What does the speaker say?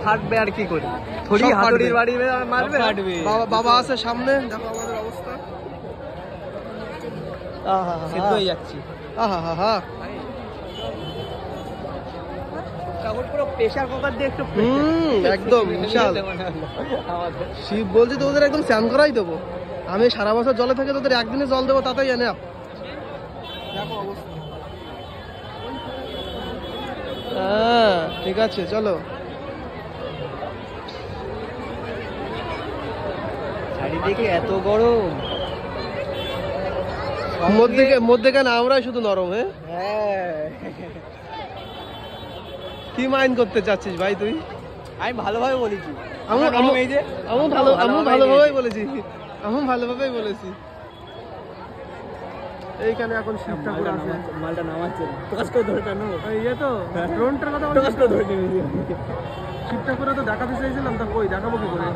ফাটবে আর কি করি, থরি হাতুড়ির বাড়ি মারবে, বাবা আছে সামনে, দেখো আমাদের অবস্থা, সিদ্ধ হয়ে যাচ্ছি। পুরো প্রেসার কুকার দিয়ে একটু একদম বিশাল। শিব বলছি তো ওদের একদম স্নান করাই দেবো, আমি সারা বছর জলে থেকে তোদের একদিনে জল দেবো, তাতেই এনে দেখো অবস্থা। হ্যাঁ ঠিক আছে চলো। চারিদিকে এত গরম, মধ্যেখানে আমরাই শুধু নরম। হ্যাঁ কি মাইন্ড করতে চাচ্ছিস ভাই তুই? আমি ভালোভাবে বলেছি, আমি ভালোভাবেই বলেছি, আমি ভালোভাবেই বলেছি। এইখানে এখন শিব ঠাকুর আছে, মালটা নামাচ্ছে ইয়ে তো ড্রোনটার কথা, শিব ঠাকুরে তো দেখাতে চাইছিলাম, তা কই দেখাবো কি করে?